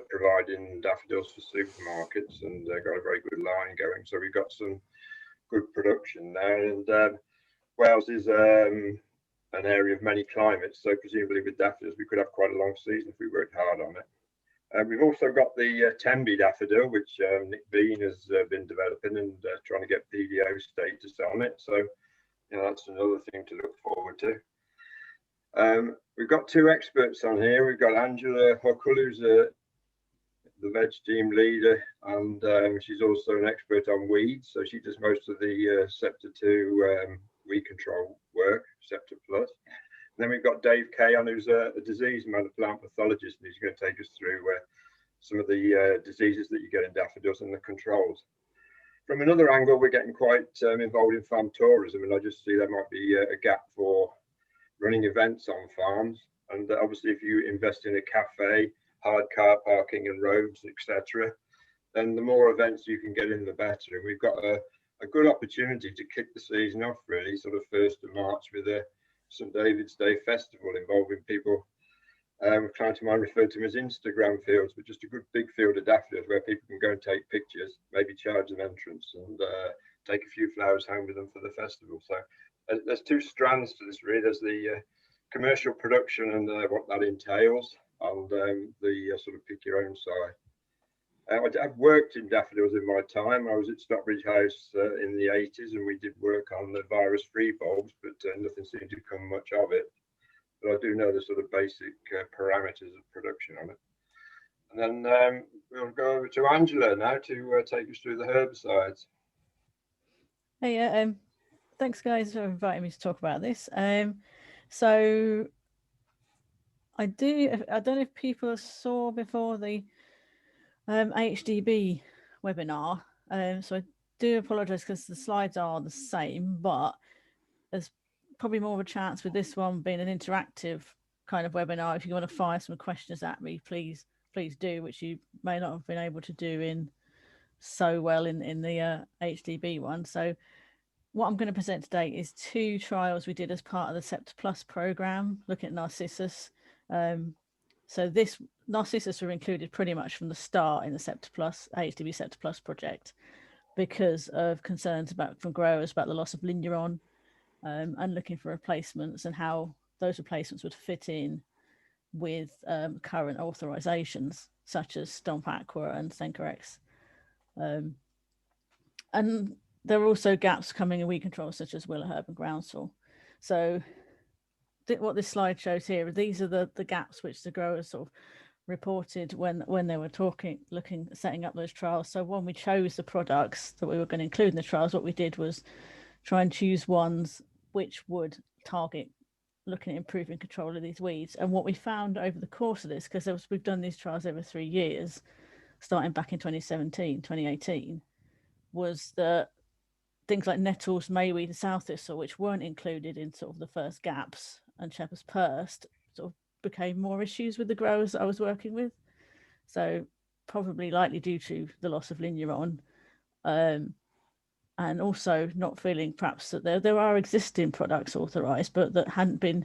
providing daffodils for supermarkets, and got a very good line going. So we've got some good production there. And Wales is an area of many climates, so presumably with daffodils we could have quite a long season if we worked hard on it. We've also got the Tenby daffodil, which Nick Bean has been developing and trying to get PDO status on it. So, that's another thing to look forward to. We've got two experts on here. We've got Angela Huckle, who's the veg team leader, and she's also an expert on weeds. So she does most of the SCEPTRE 2 weed control work, SCEPTRE Plus. And then we've got Dave Kaye on, who's a disease man, a plant pathologist, and he's going to take us through some of the diseases that you get in daffodils and the controls. From another angle, we're getting quite involved in farm tourism, and I just see there might be a gap for running events on farms. And obviously, if you invest in a cafe, hard car parking and roads, etc., then the more events you can get in, the better. And we've got a good opportunity to kick the season off, really, sort of 1st of March with a St David's Day festival involving people. A client of mine referred to them as Instagram fields, but just a good big field of daffodils where people can go and take pictures, maybe charge an entrance, and take a few flowers home with them for the festival. So there's two strands to this, really. There's the commercial production and what that entails, and the sort of pick your own side. I've worked in daffodils in my time. I was at Stockbridge House in the 80s, and we did work on the virus-free bulbs, but nothing seemed to come much of it. But I do know the sort of basic parameters of production on it. And then we'll go over to Angela now to take us through the herbicides. Hey, thanks guys for inviting me to talk about this. So I don't know if people saw before the AHDB webinar, so I do apologize because the slides are the same, but there's probably more of a chance with this one being an interactive kind of webinar. If you want to fire some questions at me, please do, which you may not have been able to do in the AHDB one. So what I'm going to present today is 2 trials we did as part of the SCEPTRE Plus program, looking at Narcissus. So this Narcissus were included pretty much from the start in the SCEPTRE Plus, AHDB SCEPTRE Plus project, because of concerns from growers about the loss of ligneron, and looking for replacements and how those replacements would fit in with current authorisations, such as Stomp Aqua and Sencorex. And there are also gaps coming in weed control, such as willow herb and groundsel. So what this slide shows here, these are the gaps which the growers sort of reported when they were setting up those trials. So when we chose the products that we were going to include in the trials, what we did was try and choose ones which would target looking at improving control of these weeds. And what we found over the course of this, because we've done these trials over 3 years, starting back in 2018, was that things like nettles, mayweed and south thistle, which weren't included in sort of the first gaps, and shepherd's purse, sort of became more issues with the growers that I was working with. So probably likely due to the loss of ligneron, and also not feeling perhaps that there are existing products authorised, but that hadn't been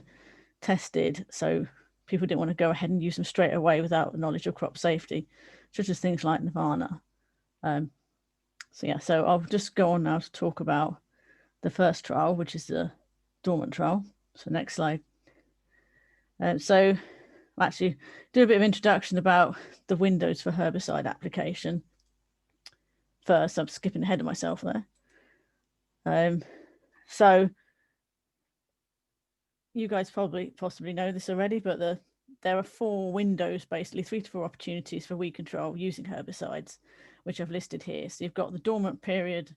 tested. So people didn't want to go ahead and use them straight away without knowledge of crop safety, such as things like Nirvana. So I'll just go on now to talk about the first trial, which is the Dormant trial. So next slide. So I'll actually do a bit of introduction about the windows for herbicide application. First, I'm skipping ahead of myself there. So you guys possibly know this already, but there are 4 windows, basically 3 to 4 opportunities for weed control using herbicides, which I've listed here. So you've got the dormant period,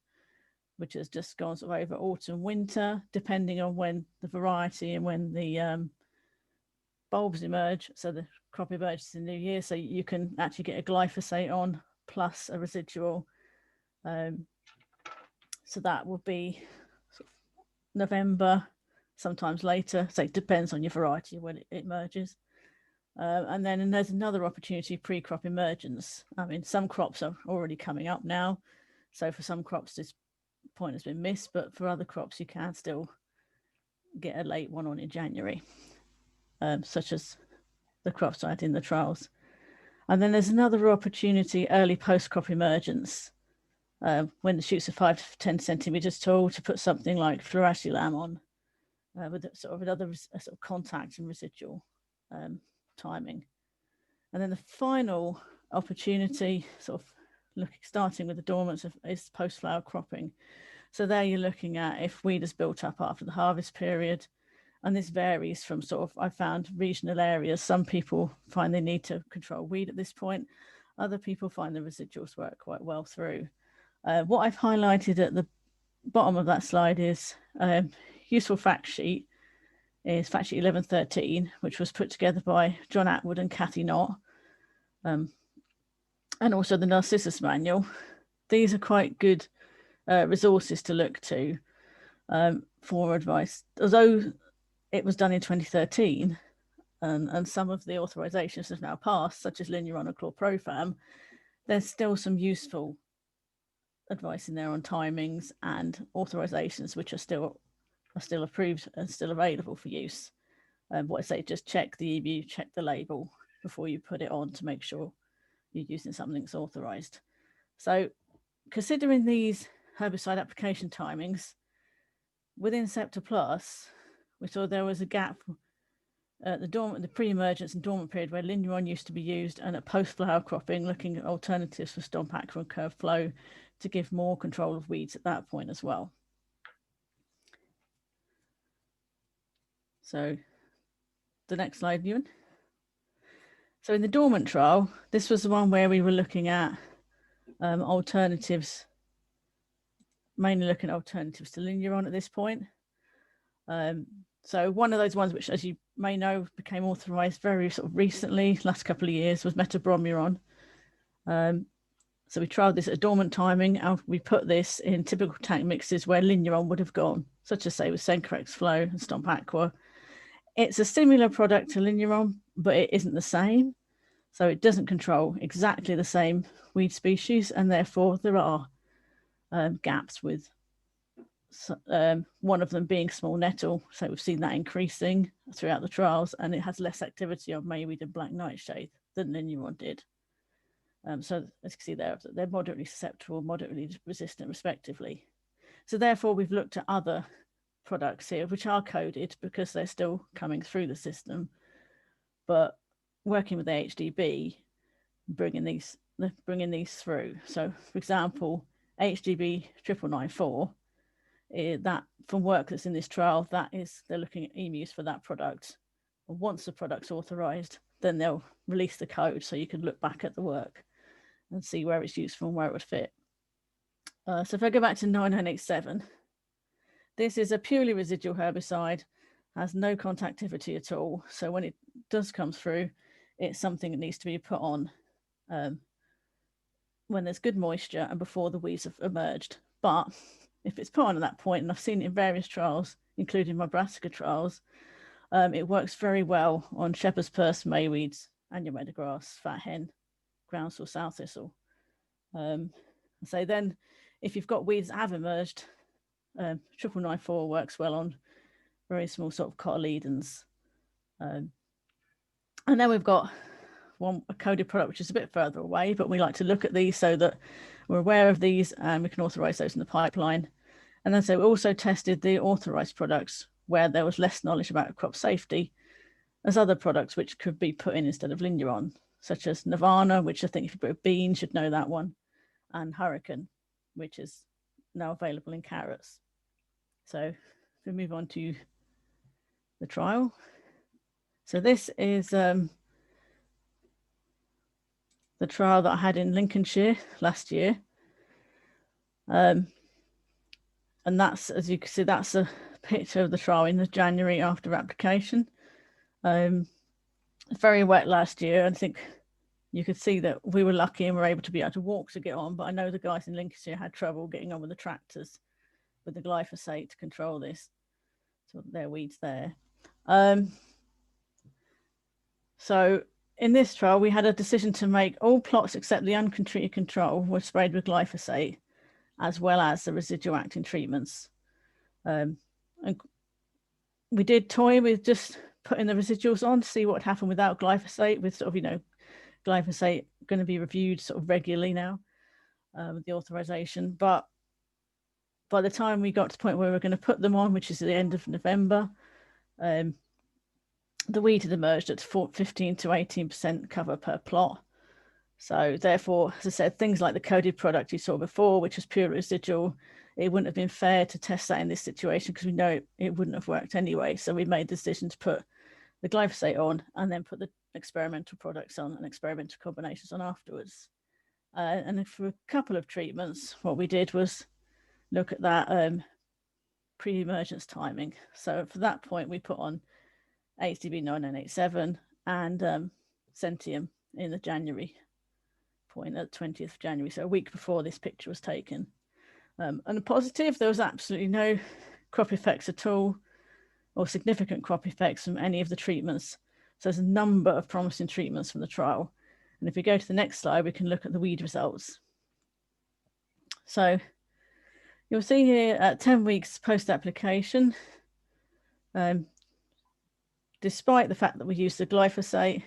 which has just gone sort of over autumn, winter, depending on when the variety and when the bulbs emerge. So the crop emerges in the new year. So you can actually get a glyphosate on plus a residual. So that would be sort of November, sometimes later. So it depends on your variety when it emerges. And then there's another opportunity, pre-crop emergence. I mean, some crops are already coming up now. So for some crops, this point has been missed, but for other crops, you can still get a late one on in January, such as the crops I had in the trials. And then there's another opportunity, early post-crop emergence, when the shoots are 5 to 10 centimeters tall, to put something like fluoroacelam on with sort of another sort of contact and residual timing. And then the final opportunity, sort of starting with the dormants, is post-flower cropping. So there you're looking at if weed is built up after the harvest period. And this varies from sort of, I found, regional areas. Some people find they need to control weed at this point. Other people find the residuals work quite well through. What I've highlighted at the bottom of that slide is useful fact sheet, is fact sheet 1113, which was put together by John Atwood and Kathy Knott, and also the Narcissus manual. These are quite good resources to look to for advice. Although it was done in 2013, and some of the authorisations have now passed, such as Linuron and chlorprofam, there's still some useful advice in there on timings and authorisations, which are still approved and still available for use. What I say, just check the EBU, check the label before you put it on to make sure you're using something that's authorised. So considering these herbicide application timings, within SCEPTRE Plus, we saw there was a gap at the pre-emergence and dormant period where Linuron used to be used, and at post-flower cropping, looking at alternatives for stomp acro and curved flow to give more control of weeds at that point as well. So the next slide, Ewan. So in the dormant trial, this was the one where we were looking at alternatives, mainly looking at alternatives to Linuron at this point. So one of those ones which, as you may know, became authorised very sort of recently, last couple of years, was metabromuron. So we trialled this at a dormant timing, and we put this in typical tank mixes where Linuron would have gone, such as say with Sencorex Flow and Stomp Aqua. It's a similar product to Linuron, but it isn't the same. So it doesn't control exactly the same weed species, and therefore there are gaps with one of them being small nettle. So we've seen that increasing throughout the trials, and it has less activity on mayweed and black nightshade than Linuron did. So as you can see there, they're moderately susceptible, moderately resistant respectively. So therefore we've looked at other products here which are coded because they're still coming through the system, but working with AHDB, bringing these through. So for example, AHDB 9994, that from work that's in this trial, they're looking at emus for that product. And once the product's authorised, then they'll release the code so you can look back at the work and see where it's useful and where it would fit. So if I go back to 9987, this is a purely residual herbicide, has no contactivity at all. So when it does come through, it's something that needs to be put on when there's good moisture and before the weeds have emerged. But if it's put on at that point, and I've seen it in various trials, including my brassica trials, it works very well on shepherd's purse, mayweeds, annual meadowgrass, fat hen, groundsel, sow thistle. So then if you've got weeds that have emerged, 9994 works well on very small sort of cotyledons. And then we've got a coded product which is a bit further away, but we like to look at these so that we're aware of these and we can authorise those in the pipeline. And then so we also tested the authorised products where there was less knowledge about crop safety as other products which could be put in instead of Linuron, such as Nirvana, which I think if you put a bean, should know that one, and Hurricane, which is now available in carrots. So if we move on to the trial. So this is the trial that I had in Lincolnshire last year. And that's, as you can see, that's a picture of the trial in the January after application. Very wet last year. I think you could see that we were lucky and were able to be able to walk to get on, but I know the guys in Lincolnshire had trouble getting on with the tractors with the glyphosate to control this. So their weeds there. So in this trial, we had a decision to make all plots except the untreated control were sprayed with glyphosate, as well as the residual acting treatments. And we did toy with just putting the residuals on to see what happened without glyphosate, with sort of, glyphosate going to be reviewed sort of regularly now with the authorization. But by the time we got to the point where we're going to put them on, which is at the end of November, the weed had emerged at 15 to 18% cover per plot. So therefore, as I said, things like the coded product you saw before, which was pure residual, it wouldn't have been fair to test that in this situation because we know it wouldn't have worked anyway. So we made the decision to put the glyphosate on and then put the experimental products on and experimental combinations on afterwards. And for a couple of treatments, what we did was look at that pre-emergence timing. So for that point, we put on AHDB 9987 and Centium in the January point at 20th of January, so a week before this picture was taken. And a positive, there was absolutely no crop effects at all or significant crop effects from any of the treatments. So there's a number of promising treatments from the trial. And if we go to the next slide, we can look at the weed results. So you'll see here at 10 weeks post-application, despite the fact that we used the glyphosate,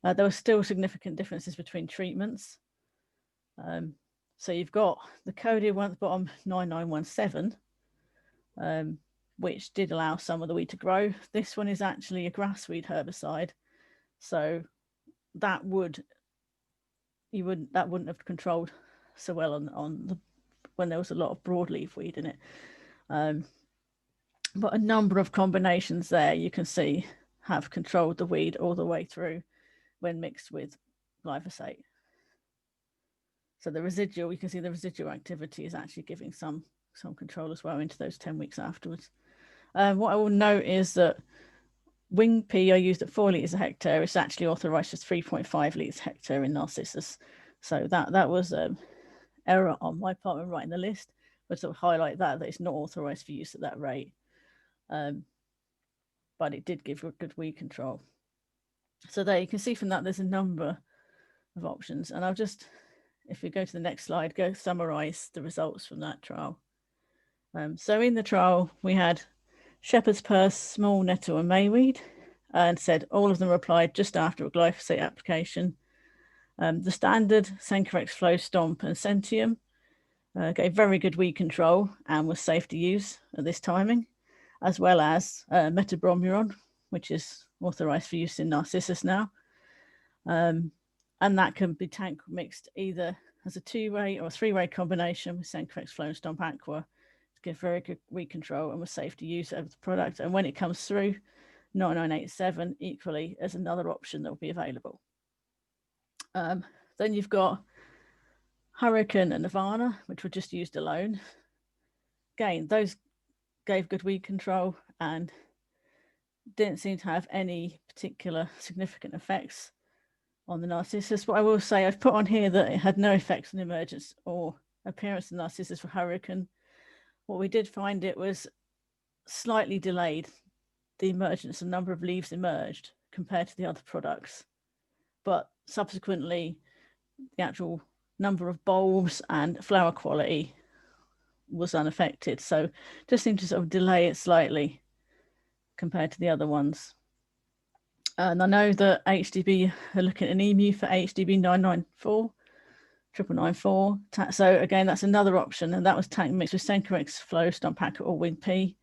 there were still significant differences between treatments. So you've got the coded one at the bottom, 9917, which did allow some of the weed to grow. This one is actually a grassweed herbicide. So that wouldn't have controlled so well when there was a lot of broadleaf weed in it. But a number of combinations there you can see have controlled the weed all the way through when mixed with glyphosate. So the residual, you can see the residual activity is actually giving some control as well into those 10 weeks afterwards. What I will note is that wing P I used at 4 litres a hectare. It's actually authorised as 3.5 litres a hectare in Narcissus. So that was an error on my part when writing the list, but sort of highlight that it's not authorised for use at that rate. But it did give good weed control. So there you can see from that there's a number of options. And I'll just, if we go to the next slide, go summarise the results from that trial. So in the trial, we had shepherd's purse, small nettle and mayweed, and said all of them were applied just after a glyphosate application. The standard Sencorex Flow Stomp and Centium gave very good weed control and was safe to use at this timing, as well as metabromuron, which is authorised for use in Narcissus now. And that can be tank mixed either as a 2-way or a 3-way combination with Sencorex Flow and Stomp Aqua to give very good weed control and was safe to use over the product. And when it comes through, 9987 equally as another option that will be available. Then you've got Hurricane and Nirvana, which were just used alone. Again, those gave good weed control and didn't seem to have any particular significant effects on the Narcissus. What I will say, I've put on here that it had no effects on emergence or appearance of Narcissus for Hurricane. What we did find, it was slightly delayed the emergence, a number of leaves emerged compared to the other products, but subsequently the actual number of bulbs and flower quality was unaffected. So just seemed to sort of delay it slightly compared to the other ones. And I know that AHDB are looking at an EMU for AHDB 994. So again, that's another option, and that was tank mixed with Sencorex Flow, Stomp Aqua or Wing P,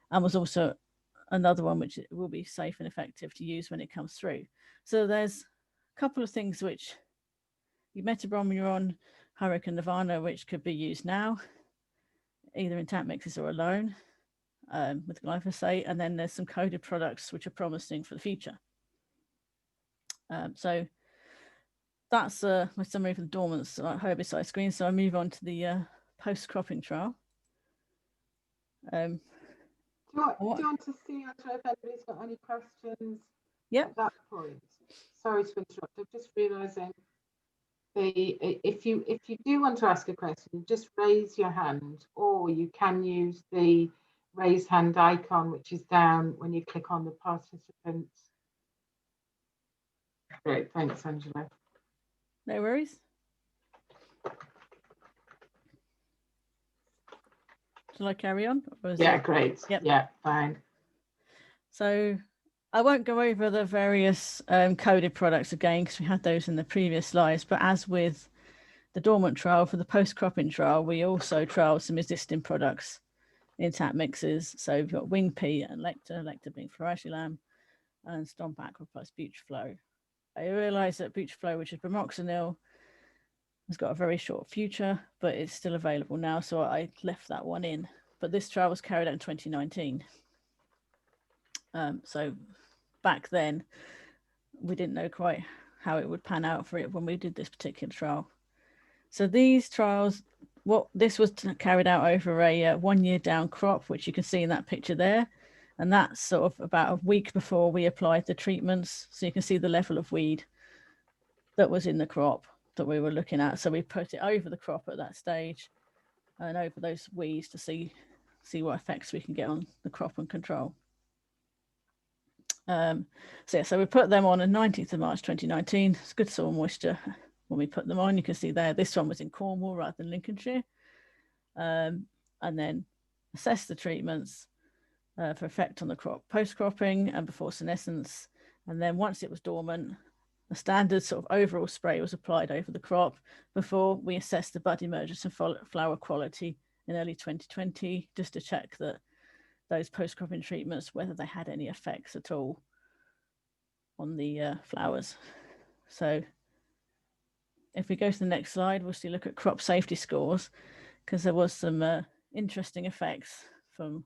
and was also another one which will be safe and effective to use when it comes through. So there's a couple of things which you metabromuron, Hurricane, Nirvana, which could be used now, either in tank mixes or alone with glyphosate. And then there's some coded products which are promising for the future. So that's my summary for the Dormant herbicide screen. So I move on to the post-cropping trial. Do you want to see, Angela, if anybody's got any questions at that point? Sorry to interrupt. I'm just realising if you do want to ask a question, just raise your hand, or you can use the raise hand icon, which is down when you click on the participants. Great, thanks, Angela. No worries. Shall I carry on? Yeah, great. Yep. Yeah, fine. So I won't go over the various coded products again because we had those in the previous slides, but as with the Dormant trial, for the post-cropping trial, we also trialed some existing products in tap mixes. So we've got Wing Pea and Lecter being Fluoracelam, and Stomp Aqua plus Butyrflow. I realised that Butyrflow, which is bromoxynil, has got a very short future, but it's still available now, so I left that one in. But this trial was carried out in 2019. So back then, we didn't know quite how it would pan out for it when we did this particular trial. So these trials, this was carried out over a 1 year down crop, which you can see in that picture there. And that's sort of about a week before we applied the treatments. So you can see the level of weed that was in the crop that we were looking at. So we put it over the crop at that stage and over those weeds to see what effects we can get on the crop and control. So we put them on the 19th of March 2019. It's good soil moisture when we put them on. You can see there, this one was in Cornwall rather than Lincolnshire. And then assess the treatments for effect on the crop post-cropping and before senescence. And then once it was dormant, a standard sort of overall spray was applied over the crop before we assessed the bud emergence and flower quality in early 2020, just to check that those post-cropping treatments, whether they had any effects at all on the flowers. So if we go to the next slide, we'll see look at crop safety scores, because there was some interesting effects from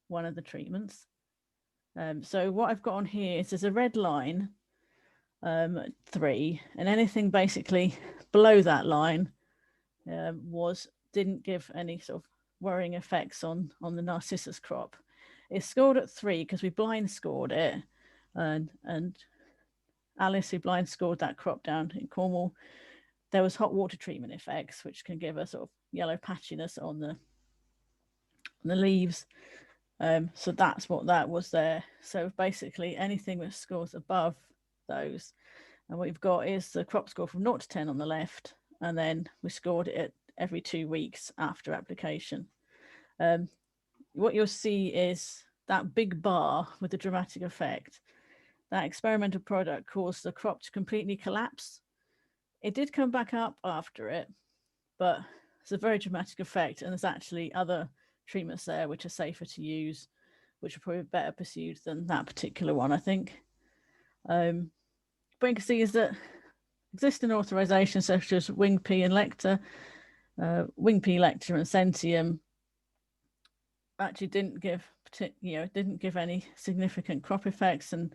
one of the treatments. So what I've got on here is there's a red line, 3, and anything basically below that line didn't give any sort of worrying effects on the Narcissus crop. It's scored at 3 because we blind scored it, and Alice, who blind scored that crop down in Cornwall, there was hot water treatment effects, which can give a sort of yellow patchiness on the leaves. So that's what that was there. So basically anything that scores above those, and what we've got is the crop score from 0 to 10 on the left, and then we scored it every 2 weeks after application. What you'll see is that big bar with the dramatic effect. That experimental product caused the crop to completely collapse. It did come back up after it, but it's a very dramatic effect, and there's actually other treatments there which are safer to use, which are probably better pursued than that particular one, I think. But you can see is that existing authorisations such as Wing Pea and Lecter, Wing Pea, Lecter and Centium actually didn't give any significant crop effects and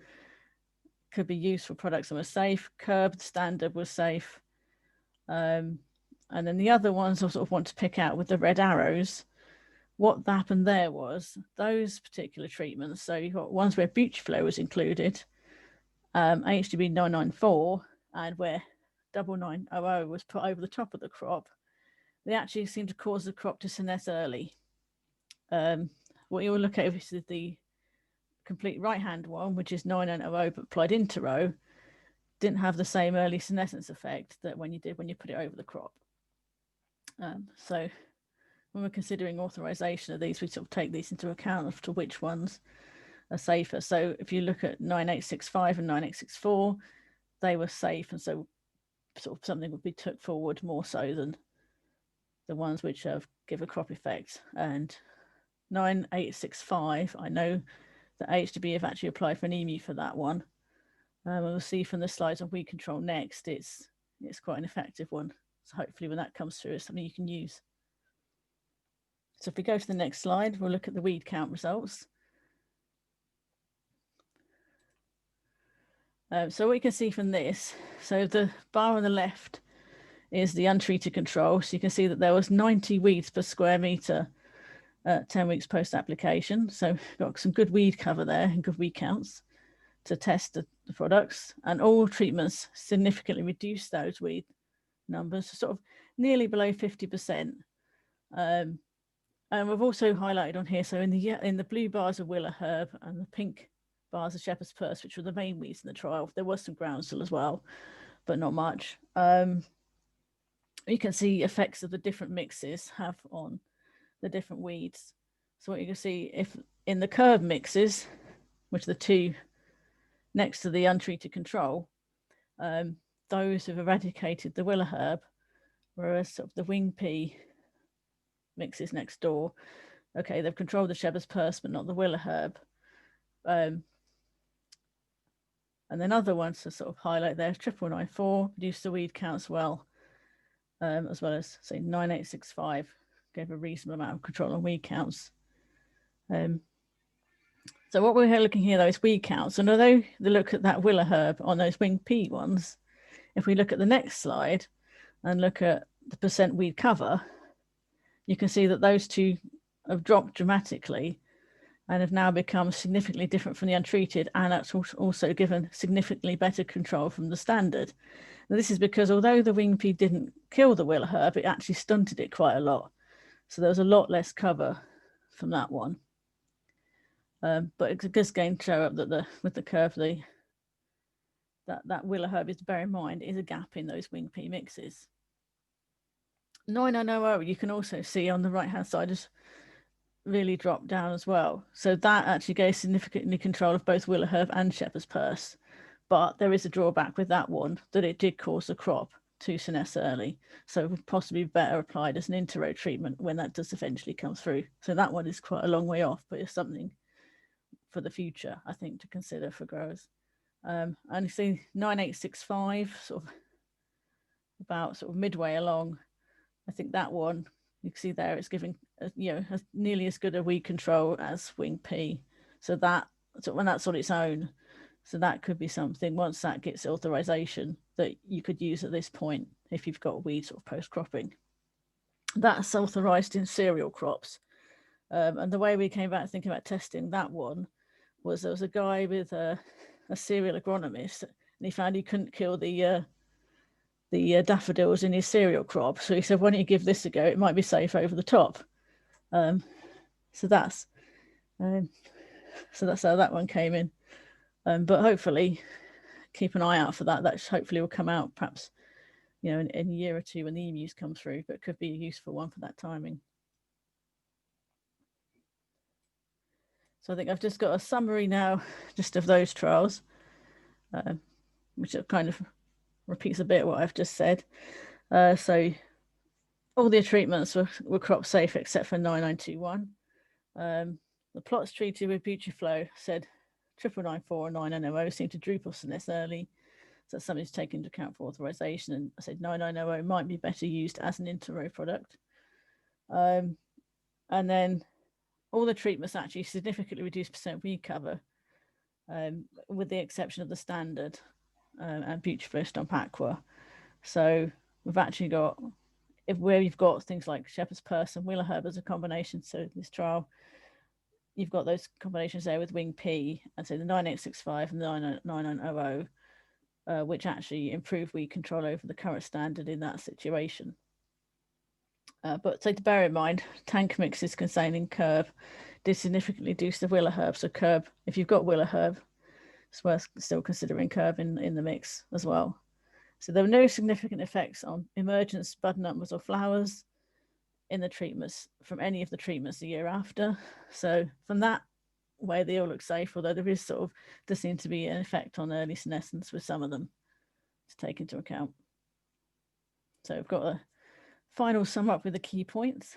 could be used for products that were safe. Curbed standard was safe. And then the other ones I sort of want to pick out with the red arrows. What happened there was those particular treatments. So you've got ones where Butyrflow was included, AHDB 994, and where 9900 was put over the top of the crop. They actually seem to cause the crop to senesce early. What you will look at is the complete right-hand one, which is 9900 but applied into row, didn't have the same early senescence effect that when you put it over the crop. So when we're considering authorization of these, we sort of take these into account as to which ones are safer. So if you look at 9865 and 9864, they were safe, and so sort of something would be took forward more so than the ones which give a crop effect. And 9865, I know that AHDB have actually applied for an EMU for that one. We'll see from the slides on weed control next, it's quite an effective one. So hopefully when that comes through, it's something you can use. So if we go to the next slide, we'll look at the weed count results. So what you can see from this, so the bar on the left is the untreated control. So you can see that there was 90 weeds per square metre 10 weeks post-application. So we've got some good weed cover there and good weed counts to test the products, and all treatments significantly reduce those weed numbers, sort of nearly below 50%. And we've also highlighted on here, so in the blue bars of Willow Herb and the pink bars of Shepherd's Purse, which were the main weeds in the trial, there was some groundsel as well, but not much. You can see effects of the different mixes have on the different weeds. So what you can see, if in the curb mixes, which are the two next to the untreated control, those who've eradicated the willow herb, whereas sort of the wing pea mixes next door, okay, they've controlled the shepherd's purse, but not the willow herb. And then other ones to sort of highlight there, 9994 reduced the weed counts well, as well as say 9865 gave a reasonable amount of control on weed counts. So what we're looking here though is weed counts, and although the look at that willow herb on those wing pea ones, if we look at the next slide and look at the percent weed cover, you can see that those two have dropped dramatically and have now become significantly different from the untreated, and that's also given significantly better control from the standard. Now, this is because although the wing pea didn't kill the willow herb, it actually stunted it quite a lot. So there was a lot less cover from that one. But it does again show up that with the curve, that willow herb is to bear in mind is a gap in those wing pea mixes. 9900 you can also see on the right hand side has really dropped down as well. So that actually gave significantly control of both willow herb and shepherd's purse. But there is a drawback with that one, that it did cause the crop to senesce early. So it would possibly be better applied as an inter-row treatment when that does eventually come through. So that one is quite a long way off, but it's something for the future, I think, to consider for growers. And you see 9865 sort of about sort of midway along. I think that one you can see there it's giving has nearly as good a weed control as wing pea. So that when that's on its own, so that could be something once that gets authorization that you could use at this point if you've got weeds sort of post cropping. That's authorized in cereal crops, and the way we came back thinking about testing that one was there was a guy with a cereal agronomist, and he found he couldn't kill the daffodils in his cereal crop. So he said, why don't you give this a go? It might be safe over the top. So that's how that one came in. But hopefully keep an eye out for that. That hopefully will come out perhaps, in a year or two when the emus come through, but it could be a useful one for that timing. So I think I've just got a summary now just of those trials, which kind of repeats a bit what I've just said. So all the treatments were crop safe except for 9921. The plots treated with Butriflow said 9994 and 9900 seemed to droop off senesce early. So that's something to take into account for authorization. And I said 9900 might be better used as an inter-row product. And then all the treatments actually significantly reduced percent weed cover, with the exception of the standard and Butriflow Stomp Aqua. So we've actually got, where you've got things like shepherd's purse and willow herb as a combination. So this trial, you've got those combinations there with wing pea, and so the 9865 and the 9900, which actually improve weed control over the current standard in that situation. But so to bear in mind, tank mixes containing curb did significantly reduce the willow herb. So curb, if you've got willow herb, it's worth still considering curb in the mix as well. So there were no significant effects on emergence, bud numbers or flowers in the treatments from any of the treatments the year after. So from that way, they all look safe, although there does seem to be an effect on early senescence with some of them to take into account. So I've got a final sum up with the key points.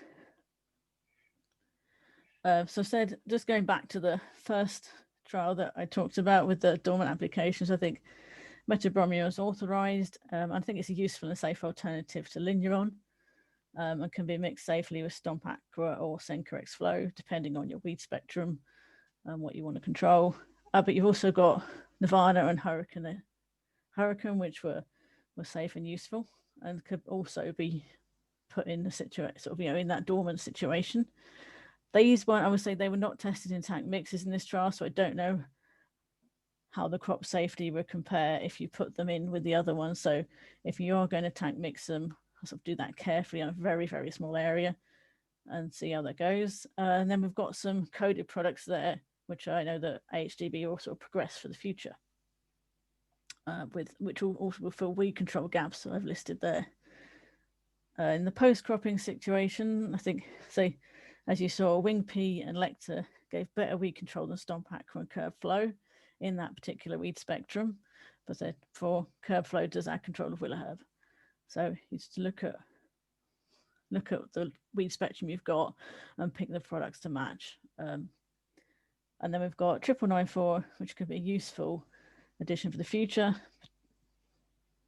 So I said, just going back to the first trial that I talked about with the dormant applications, I think metabromide is authorized. I think it's a useful and safe alternative to Linuron, and can be mixed safely with Stomp Aqua or Sencorex Flow, depending on your weed spectrum and what you want to control. But you've also got Nirvana and Hurricane, which were safe and useful, and could also be put in the situation, sort of, in that dormant situation. These weren't, I would say, they were not tested in tank mixes in this trial, so I don't know how the crop safety would compare if you put them in with the other ones. So if you are going to tank mix them, sort of do that carefully on a very, very small area and see how that goes. And then we've got some coded products there, which I know that AHDB also progress for the future, which will also fill weed control gaps that I've listed there. In the post-cropping situation, I think, say, as you saw, wing pea and lecter gave better weed control than Stomp Aqua and Curve Flow in that particular weed spectrum, but for curb floaters, our control of willow herb. So it's to look at the weed spectrum you've got and pick the products to match. And then we've got 9994, which could be a useful addition for the future.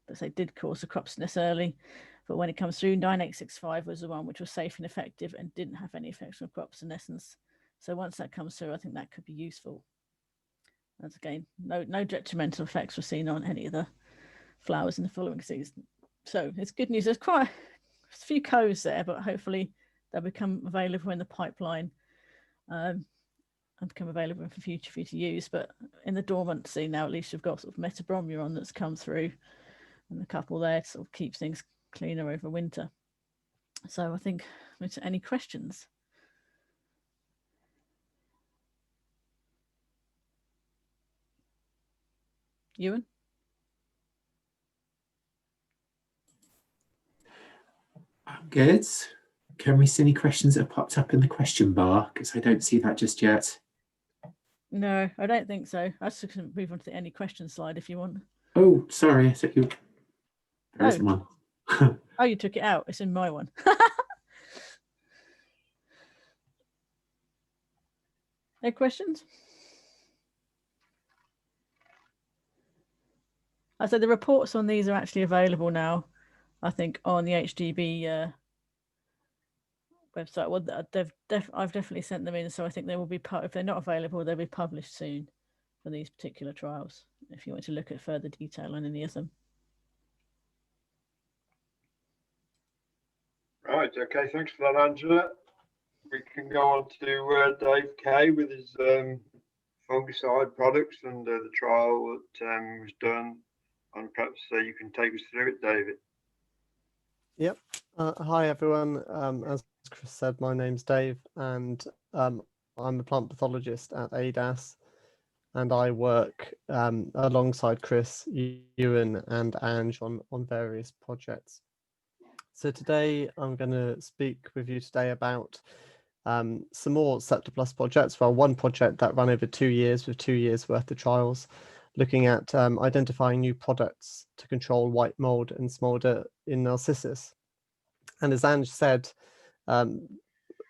But they did cause the crop sickness early, but when it comes through, 9865 was the one which was safe and effective and didn't have any effects on crop senescence. So once that comes through, I think that could be useful. As again, no detrimental effects were seen on any of the flowers in the following season. So it's good news. There's quite a few codes there, but hopefully they'll become available in the pipeline and become available for future for you to use. But in the dormant scene now, at least you've got sort of metabromuron that's come through and a couple there to sort of keep things cleaner over winter. So I think, any questions? Ewan? Good. Can we see any questions that have popped up in the question bar? Because I don't see that just yet. No, I don't think so. I just can move on to the any questions slide if you want. Oh, sorry. I thought you... There isn't one. Oh, you took it out. It's in my one. Any questions? I said the reports on these are actually available now, I think, on the AHDB website. Well, I've definitely sent them in, so I think they will be if they're not available, they'll be published soon for these particular trials, if you want to look at further detail on any of them. Right, okay, thanks for that, Angela. We can go on to Dave Kaye with his fungicide products and the trial that was done, and perhaps you can take us through it, David. Yep. Hi, everyone. As Chris said, my name's Dave, and I'm a plant pathologist at AHDB, and I work alongside Chris, Ewan, and Ange on various projects. So today I'm going to speak with you today about some more SCEPTRE Plus projects. Well, one project that ran over 2 years with 2 years worth of trials, looking at identifying new products to control white mould and smolder in Narcissus. And as Ange said,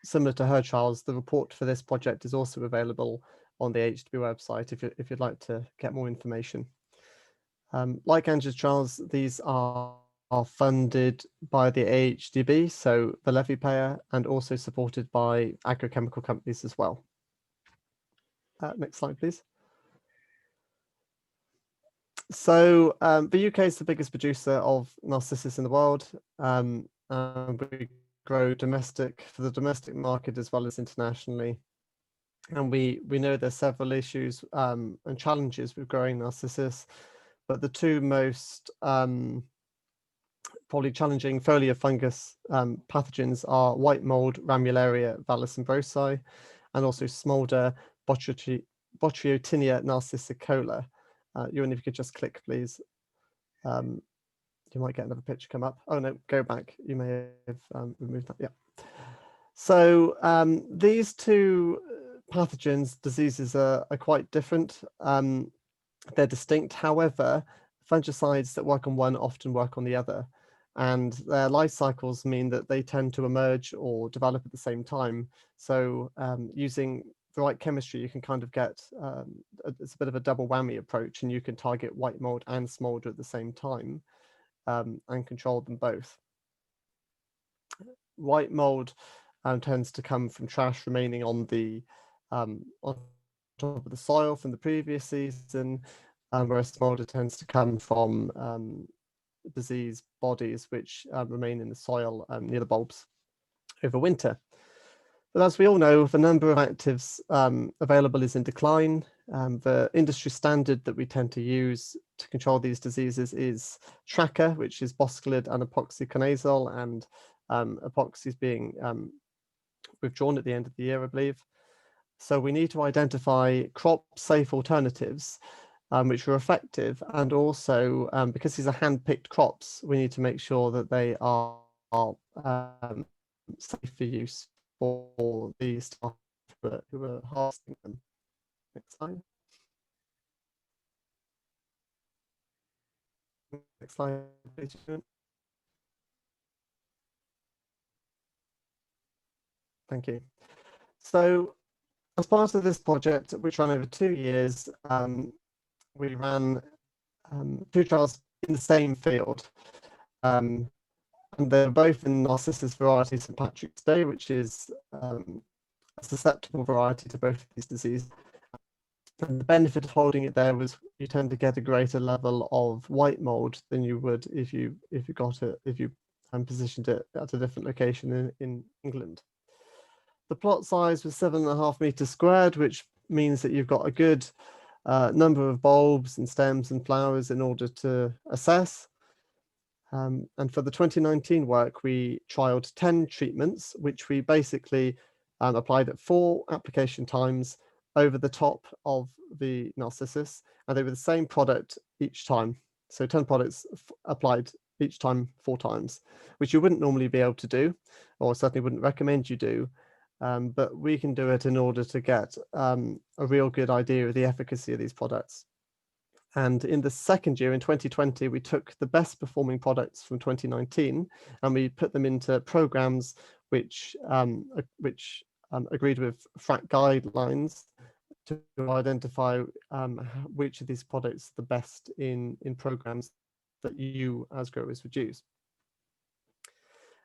similar to her trials, the report for this project is also available on the AHDB website if you'd like to get more information. Like Ange's trials, these are funded by the AHDB, so the levy payer, and also supported by agrochemical companies as well. Next slide, please. So the UK is the biggest producer of Narcissus in the world. And we grow for the domestic market as well as internationally. And we know there's several issues and challenges with growing Narcissus, but the two most probably challenging foliar fungus pathogens are white mold, Ramularia vallis, and also smolder, Botrytinia narcissicola. Ewan, if you could just click, please. You might get another picture come up. Oh no, go back. You may have removed that. Yeah. So these two pathogens, diseases are quite different. They're distinct. However, fungicides that work on one often work on the other, and their life cycles mean that they tend to emerge or develop at the same time. So using the right chemistry, you can kind of get it's a bit of a double whammy approach, and you can target white mold and smolder at the same time and control them both. White mold tends to come from trash remaining on top of the soil from the previous season, whereas smolder tends to come from disease bodies which remain in the soil near the bulbs over winter. But as we all know, the number of actives available is in decline. The industry standard that we tend to use to control these diseases is Tracker, which is boscalid and epoxyconazole, and epoxy is being withdrawn at the end of the year, I believe. So we need to identify crop-safe alternatives which are effective, and also because these are hand-picked crops, we need to make sure that they are safe for use for the staff who are harvesting them. Next slide. Next slide, please. Thank you. So as part of this project, which ran over 2 years, we ran 2 trials in the same field. And they're both in Narcissus variety St. Patrick's Day, which is a susceptible variety to both of these diseases. And the benefit of holding it there was you tend to get a greater level of white mold than you would if you positioned it at a different location in England. The plot size was 7.5 meters squared, which means that you've got a good number of bulbs and stems and flowers in order to assess. And for the 2019 work, we trialed 10 treatments, which we basically applied at 4 application times over the top of the Narcissus, and they were the same product each time. So 10 products applied each time 4 times, which you wouldn't normally be able to do, or certainly wouldn't recommend you do. But we can do it in order to get a real good idea of the efficacy of these products. And in the second year, in 2020, we took the best performing products from 2019 and we put them into programs which agreed with FRAC guidelines to identify which of these products are the best in programs that you as growers would use.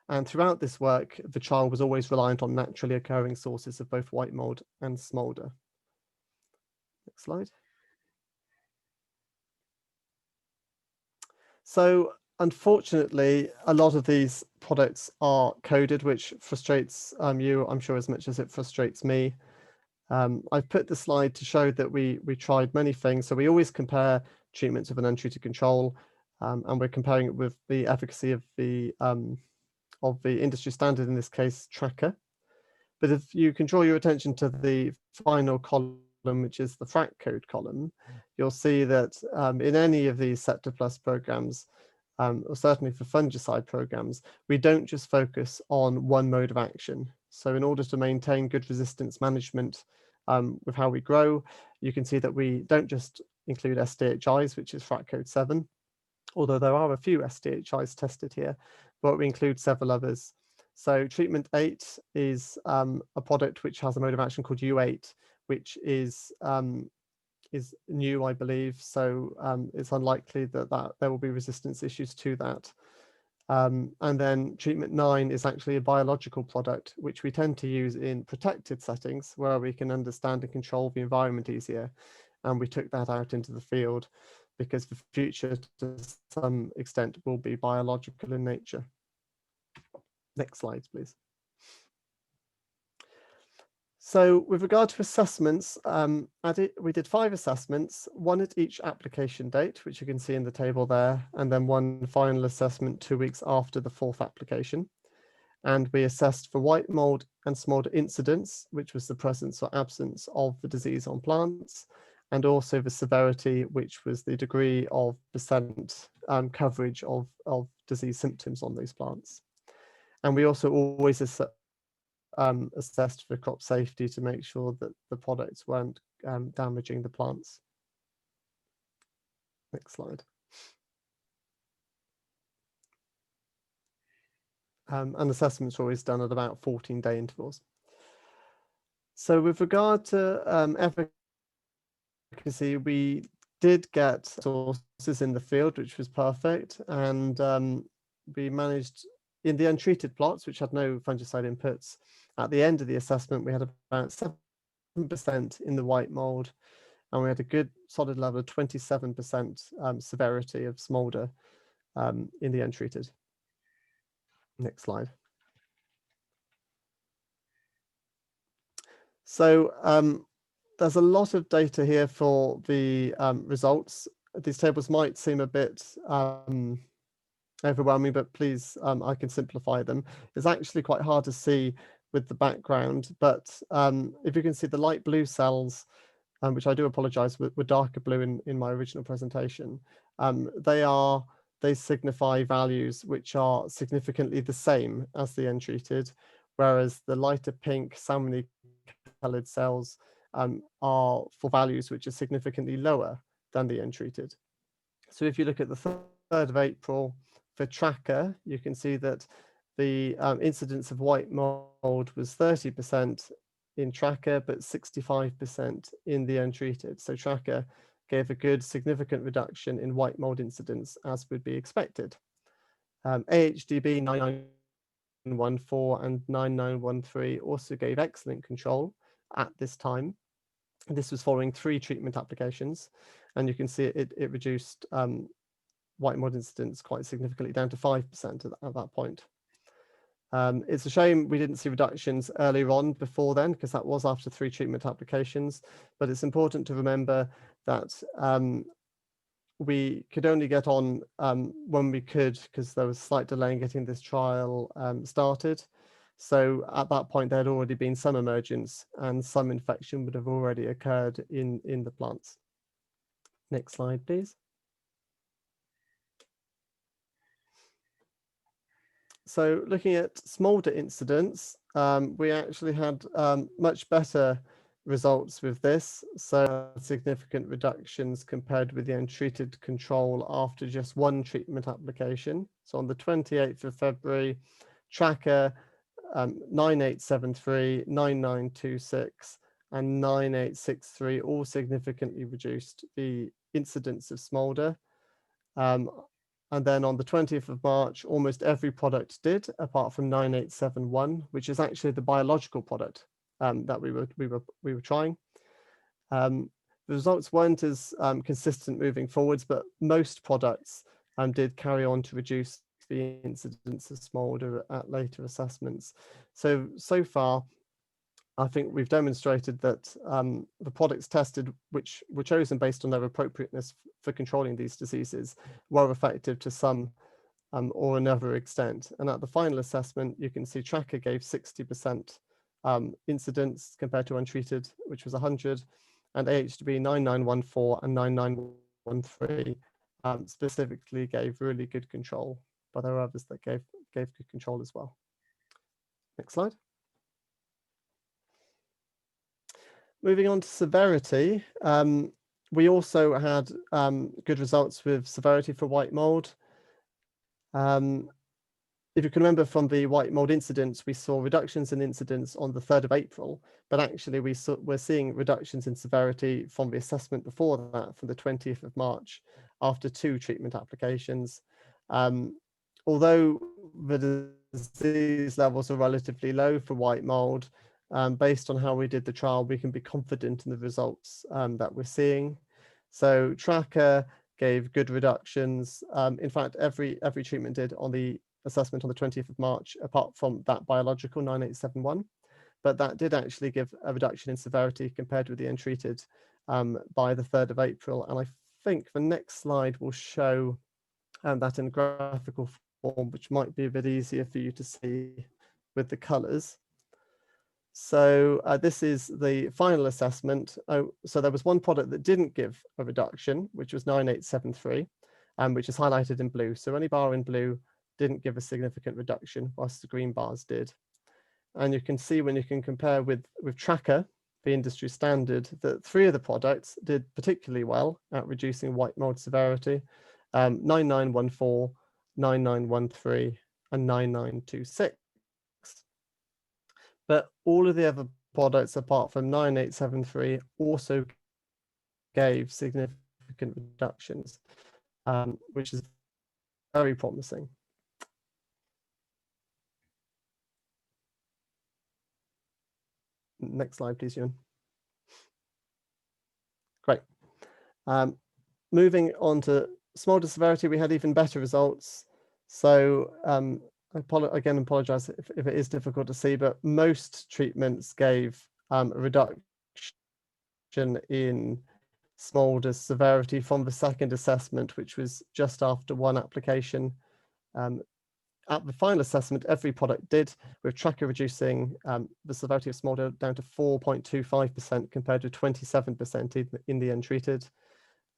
And throughout this work, the trial was always reliant on naturally occurring sources of both white mold and smolder. Next slide. So unfortunately, a lot of these products are coded, which frustrates you, I'm sure, as much as it frustrates me. I've put the slide to show that we tried many things. So we always compare treatments with an untreated control, and we're comparing it with the efficacy of the industry standard, in this case, tracker. But if you can draw your attention to the final column, which is the FRAC code column, you'll see that in any of these SCEPTRE Plus programs, or certainly for fungicide programs, we don't just focus on one mode of action. So in order to maintain good resistance management with how we grow, you can see that we don't just include SDHIs, which is FRAC code 7, although there are a few SDHIs tested here, but we include several others. So treatment 8 is a product which has a mode of action called U8, which is new, I believe. So it's unlikely that there will be resistance issues to that. And then treatment 9 is actually a biological product, which we tend to use in protected settings where we can understand and control the environment easier. And we took that out into the field because the future, to some extent, will be biological in nature. Next slide, please. So with regard to assessments, we did 5 assessments, 1 at each application date, which you can see in the table there, and then 1 final assessment 2 weeks after the 4th application. And we assessed for white mold and smolder incidence, which was the presence or absence of the disease on plants, and also the severity, which was the degree of percent coverage of disease symptoms on those plants. And we also always assessed for crop safety to make sure that the products weren't damaging the plants. Next slide. And assessments are always done at about 14-day intervals. So with regard to efficacy, we did get sources in the field, which was perfect. And we managed, in the untreated plots, which had no fungicide inputs, at the end of the assessment, we had about 7% in the white mold, and we had a good solid level of 27% severity of smolder in the untreated. Next slide. So there's a lot of data here for the results. These tables might seem a bit overwhelming, but please, I can simplify them. It's actually quite hard to see with the background, but if you can see the light blue cells, which I do apologize, were darker blue in my original presentation, they signify values which are significantly the same as the untreated, whereas the lighter pink salmony colored cells are for values which are significantly lower than the untreated. So if you look at the 3rd of April, for tracker, you can see that the incidence of white mold was 30% in tracker, but 65% in the untreated. So tracker gave a good significant reduction in white mold incidence, as would be expected. AHDB 9914 and 9913 also gave excellent control at this time. This was following 3 treatment applications, and you can see it reduced white mold incidence quite significantly, down to 5% at that point. It's a shame we didn't see reductions earlier on before then, because that was after 3 treatment applications, but it's important to remember that we could only get on when we could, because there was a slight delay in getting this trial started. So at that point, there had already been some emergence and some infection would have already occurred in the plants. Next slide, please. So looking at smolder incidence, we actually had much better results with this. So significant reductions compared with the untreated control after just 1 treatment application. So on the 28th of February, tracker 9873, 9926, and 9863 all significantly reduced the incidence of smolder. And then on the 20th of March, almost every product did, apart from 9871, which is actually the biological product that we were trying. The results weren't as consistent moving forwards, but most products did carry on to reduce the incidence of smolder at later assessments. So far, I think we've demonstrated that the products tested, which were chosen based on their appropriateness for controlling these diseases, were effective to some or another extent. And at the final assessment, you can see tracker gave 60% incidence compared to untreated, which was 100, and AHDB 9914 and 9913 specifically gave really good control, but there are others that gave good control as well. Next slide. Moving on to severity, we also had good results with severity for white mold. If you can remember from the white mold incidence, we saw reductions in incidence on the 3rd of April, but actually we're seeing reductions in severity from the assessment before that, from the 20th of March, after 2 treatment applications. Although the disease levels are relatively low for white mold, based on how we did the trial, we can be confident in the results that we're seeing. So tracker gave good reductions. In fact, every treatment did on the assessment on the 20th of March, apart from that biological 9871. But that did actually give a reduction in severity compared with the untreated by the 3rd of April. And I think the next slide will show that in graphical form, which might be a bit easier for you to see with the colors. So this is the final assessment. So there was 1 product that didn't give a reduction, which was 9873, which is highlighted in blue. So any bar in blue didn't give a significant reduction, whilst the green bars did. And you can see when you can compare with tracker, the industry standard, that 3 of the products did particularly well at reducing white mold severity, 9914, 9913, and 9926. But all of the other products, apart from 9873, also gave significant reductions, which is very promising. Next slide, please, Ewan. Great. Moving on to smolder severity, we had even better results. So I apologize if it is difficult to see, but most treatments gave a reduction in smolder severity from the 2nd assessment, which was just after 1 application. At the final assessment, every product did, with tracker reducing the severity of smolder down to 4.25% compared to 27% in the untreated.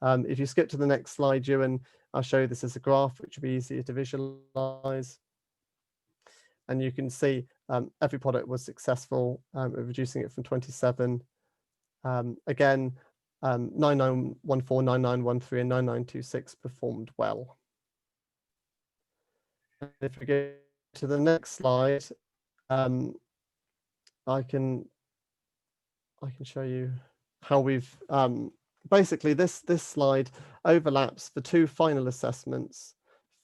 If you skip to the next slide, Ewan, I'll show you this as a graph, which will be easier to visualize. And you can see every product was successful at reducing it from 27. Again, 9914, 9913, and 9926 performed well. if we go to the next slide, I can show you how we've basically this slide overlaps the two final assessments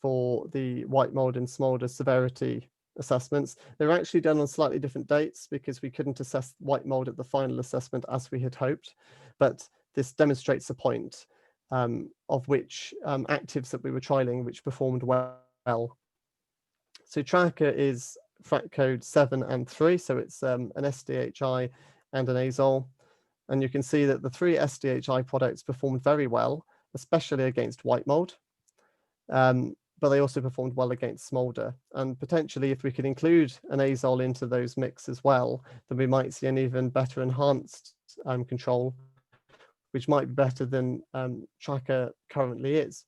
for the white mold and smolder severity assessments. They're actually done on slightly different dates because we couldn't assess white mold at the final assessment as we had hoped, but this demonstrates the point of which actives that we were trialing which performed well. So tracker is FRAC code 7 and 3, so it's an SDHI and an azole. And you can see that the 3 SDHI products performed very well, especially against white mold, but they also performed well against smolder. And potentially, if we could include an azole into those mix as well, then we might see an even better enhanced control, which might be better than tracker currently is.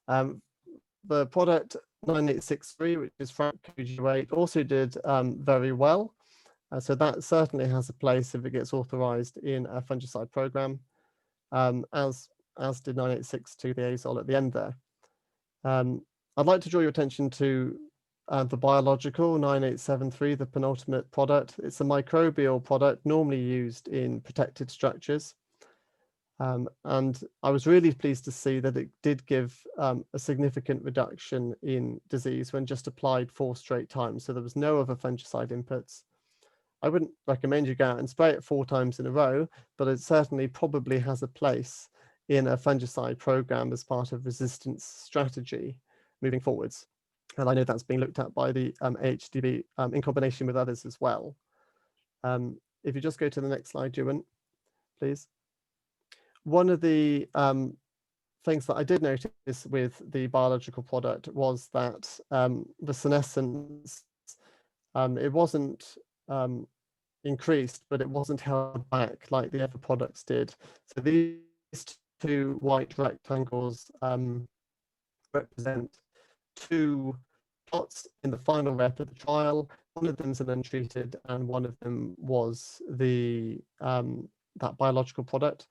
The product 9863, which is FRAC code 8, also did very well. So that certainly has a place if it gets authorized in a fungicide program, as did 9862, the azole at the end there. I'd like to draw your attention to the biological 9873, the penultimate product. It's a microbial product normally used in protected structures. And I was really pleased to see that it did give a significant reduction in disease when just applied 4 straight times. So there was no other fungicide inputs. I wouldn't recommend you go out and spray it 4 times in a row, but it certainly probably has a place in a fungicide program as part of resistance strategy moving forwards. And I know that's being looked at by the AHDB in combination with others as well. If you just go to the next slide, Ewan, please. One of the things that I did notice with the biological product was that the senescence, it wasn't increased, but it wasn't held back like the other products did. So these 2 white rectangles represent 2 plots in the final rep of the trial. One of them is an untreated, and one of them was the that biological product.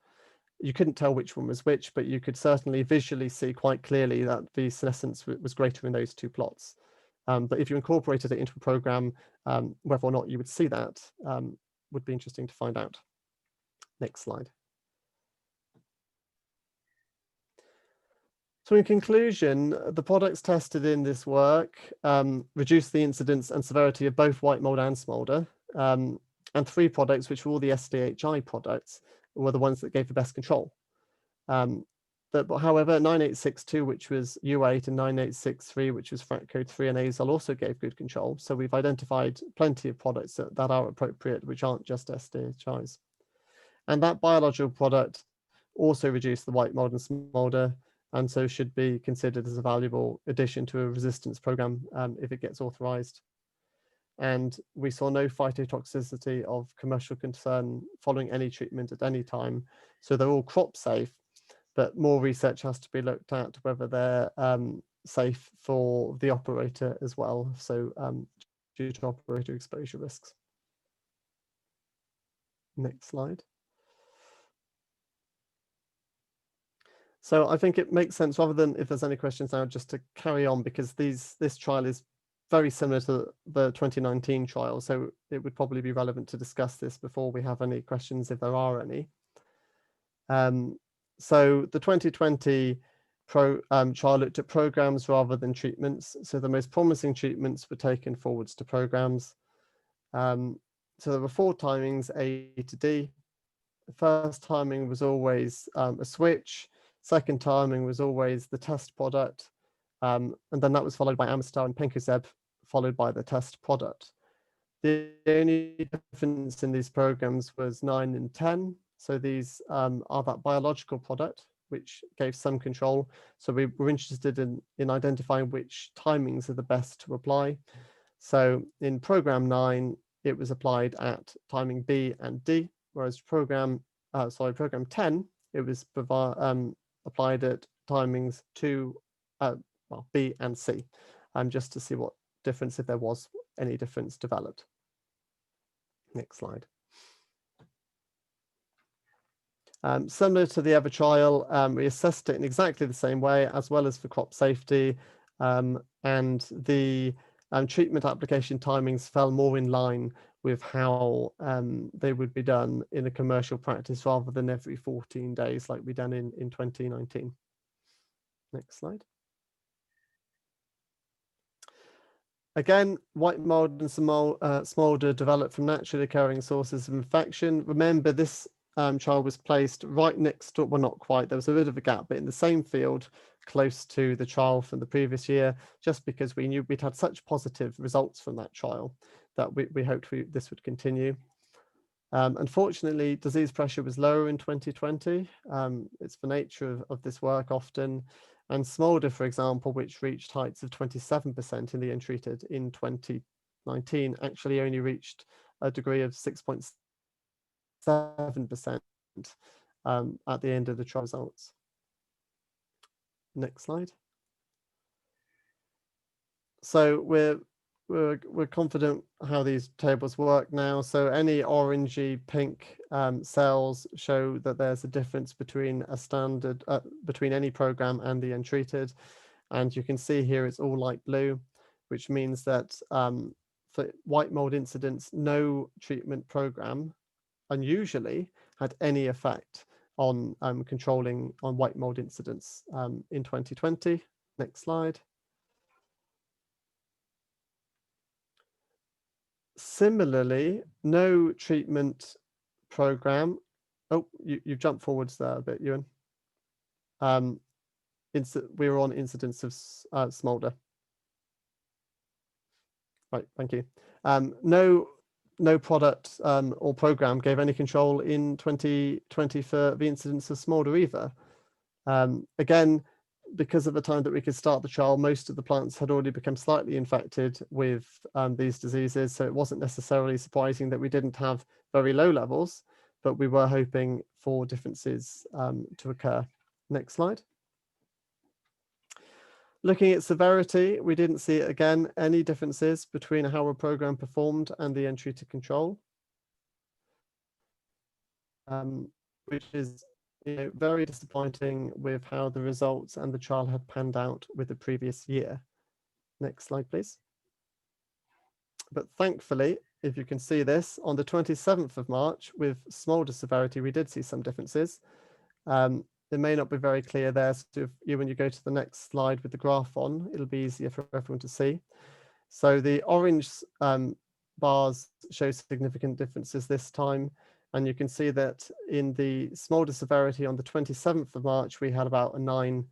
You couldn't tell which one was which, but you could certainly visually see quite clearly that the senescence was greater in those 2 plots. But if you incorporated it into a program, whether or not you would see that would be interesting to find out. Next slide. So in conclusion, the products tested in this work reduced the incidence and severity of both white mold and smolder. And 3 products, which were all the SDHI products, were the ones that gave the best control. But however, 9862, which was U8, and 9863, which was FRAC code 3 and azole, also gave good control. So we've identified plenty of products that are appropriate, which aren't just SDHIs. And that biological product also reduced the white mold and smolder, and so should be considered as a valuable addition to a resistance program if it gets authorized. And we saw no phytotoxicity of commercial concern following any treatment at any time. So they're all crop safe, but more research has to be looked at whether they're safe for the operator as well. So due to operator exposure risks. Next slide. So I think it makes sense, rather than if there's any questions now, just to carry on, because this trial is very similar to the 2019 trial. So it would probably be relevant to discuss this before we have any questions, if there are any. So the 2020 trial looked at programs rather than treatments. So the most promising treatments were taken forwards to programs. So there were 4 timings, A to D. The first timing was always a switch. Second timing was always the test product. And then that was followed by Amistar and Pencozeb, followed by the test product. The only difference in these programs was 9 and 10. So these are that biological product, which gave some control. So we were interested in identifying which timings are the best to apply. So in program 9, it was applied at timing B and D, whereas program 10, it was applied at timings 2, B and C, just to see what difference, if there was any difference, developed. Next slide. Similar to the other trial, we assessed it in exactly the same way, as well as for crop safety. and the treatment application timings fell more in line with how they would be done in a commercial practice rather than every 14 days like we done in 2019. Next slide. Again, white mold and smolder developed from naturally occurring sources of infection. Remember, this child was placed right next to, well, not quite, there was a bit of a gap, but in the same field, close to the trial from the previous year, just because we knew we'd had such positive results from that trial that we hoped this would continue. Unfortunately, disease pressure was lower in 2020. It's the nature of this work often. And smolder, for example, which reached heights of 27% in the untreated in 2019, actually only reached a degree of 6.7% at the end of the trial results. Next slide. So we're confident how these tables work now. So any orangey pink cells show that there's a difference between a standard between any program and the untreated, and you can see here it's all light blue, which means that for white mold incidence, no treatment program unusually had any effect on controlling on white mold incidence in 2020. Next slide. Similarly, no treatment program. Oh, you've jumped forwards there a bit, Ewan. We were on incidence of smolder. Right, thank you. No product or program gave any control in 2020 for the incidence of smolder either. Again, because of the time that we could start the trial, most of the plants had already become slightly infected with these diseases. So it wasn't necessarily surprising that we didn't have very low levels, but we were hoping for differences to occur. Next slide. Looking at severity, we didn't see, again, any differences between how a program performed and the untreated control, which is very disappointing with how the results and the trial had panned out with the previous year. Next slide, please. But thankfully, if you can see this, on the 27th of March with smolder severity, we did see some differences. It may not be very clear there, so when you go to the next slide with the graph on, it'll be easier for everyone to see. So the orange bars show significant differences this time. And you can see that in the smolder severity on the 27th of March, we had about a 9%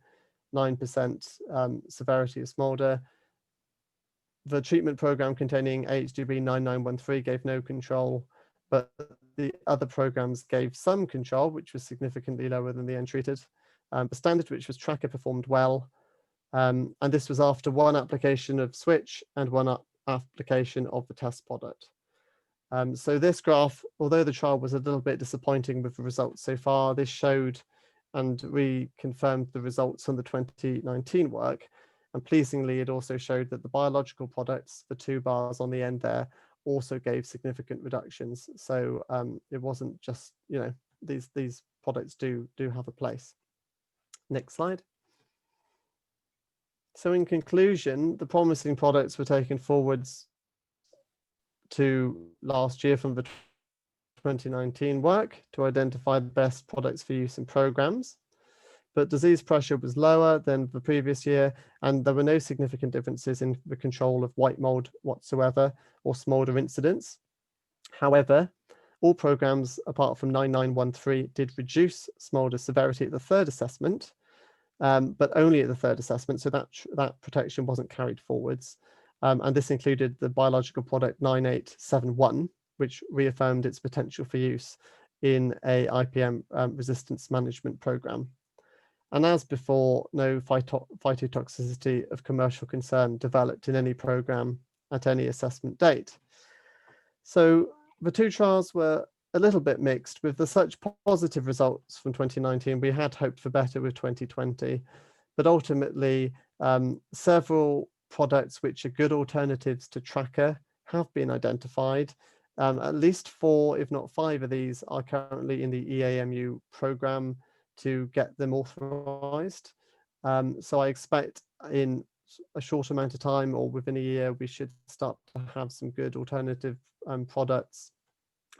severity of smolder. The treatment program containing AHDB 9913 gave no control, but the other programs gave some control, which was significantly lower than the untreated. The standard, which was tracker, performed well. And this was after one application of switch and one application of the test product. So this graph, although the trial was a little bit disappointing with the results so far, this showed and we confirmed the results on the 2019 work. And pleasingly, it also showed that the biological products, the two bars on the end there, also gave significant reductions. So it wasn't just, these products do have a place. Next slide. So in conclusion, the promising products were taken forwards to last year from the 2019 work to identify the best products for use in programs, but disease pressure was lower than the previous year, and there were no significant differences in the control of white mold whatsoever or smolder incidence. However, all programs apart from 9913 did reduce smolder severity at the third assessment, but only at the third assessment, so that protection wasn't carried forwards. And this included the biological product 9871, which reaffirmed its potential for use in a IPM resistance management program. And as before, no phytotoxicity of commercial concern developed in any program at any assessment date. So the two trials were a little bit mixed. With the such positive results from 2019, we had hoped for better with 2020, but ultimately several products which are good alternatives to tracker have been identified. At least 4, if not 5 of these are currently in the EAMU program to get them authorized. So I expect in a short amount of time or within a year, we should start to have some good alternative products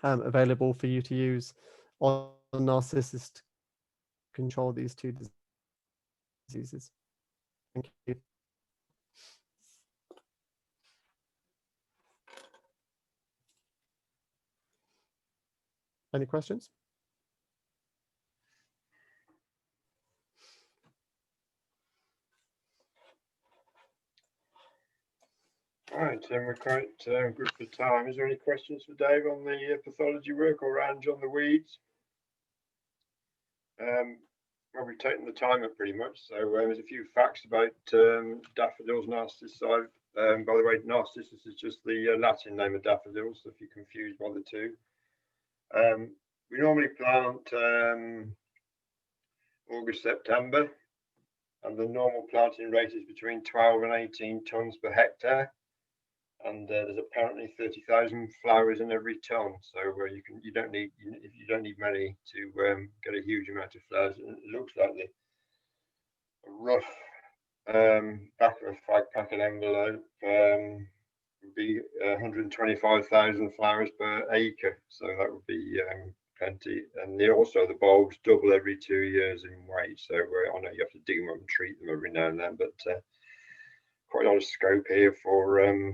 available for you to use on Narcissus to control these two diseases. Thank you. Any questions? Right, we're quite good for time. Is there any questions for Dave on the pathology work, or Ange on the weeds? Well, we've taken the time up pretty much. So there's a few facts about daffodils, Narcissus. By the way, Narcissus is just the Latin name of daffodils, so if you're confused by the two. We normally plant August, September, and the normal planting rate is between 12 and 18 tons per hectare. And there's apparently 30,000 flowers in every ton, so you don't need many to get a huge amount of flowers. And it looks like the rough back of a 5-packet envelope would be 125,000 flowers per acre, so that would be plenty. And also the bulbs double every 2 years in weight, so I know you have to dig them up and treat them every now and then, but quite a lot of scope here for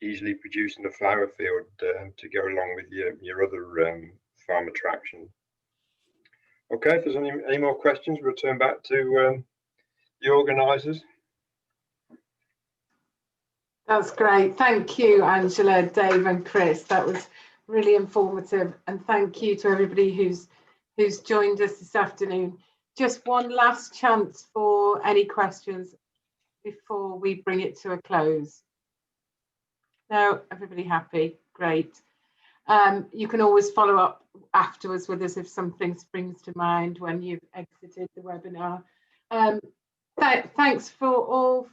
easily producing a flower field to go along with your other farm attraction. Okay, if there's any more questions, we'll turn back to the organisers. That's great. Thank you, Angela, Dave and Chris. That was really informative. And thank you to everybody who's joined us this afternoon. Just one last chance for any questions before we bring it to a close. No, everybody happy? Great. You can always follow up afterwards with us if something springs to mind when you've exited the webinar. Thanks for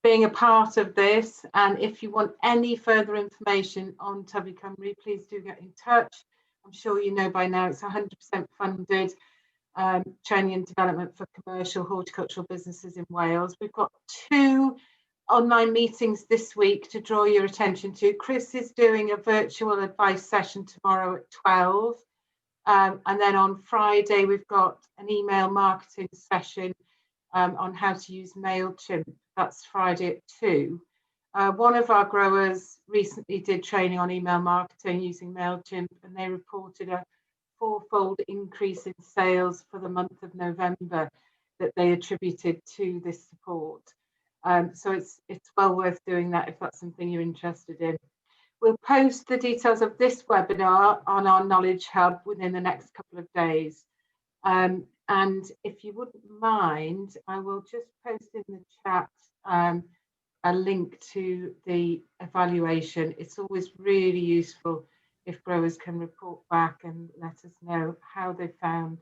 being a part of this. And if you want any further information on Tyfu Cymru, please do get in touch. I'm sure you know by now it's 100% funded training and development for commercial horticultural businesses in Wales. We've got 2 online meetings this week to draw your attention to. Chris is doing a virtual advice session tomorrow at 12. And then on Friday, we've got an email marketing session on how to use MailChimp. That's Friday at 2. One of our growers recently did training on email marketing using MailChimp, and they reported a 4-fold increase in sales for the month of November that they attributed to this support. So it's well worth doing that if that's something you're interested in. We'll post the details of this webinar on our Knowledge Hub within the next couple of days. And if you wouldn't mind, I will just post in the chat a link to the evaluation. It's always really useful if growers can report back and let us know how they found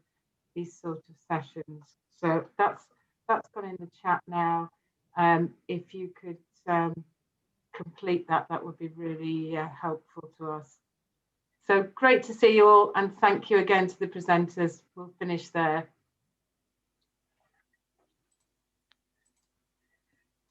these sort of sessions. So that's gone in the chat now. If you could complete that, that would be really helpful to us. So great to see you all, and thank you again to the presenters. We'll finish there.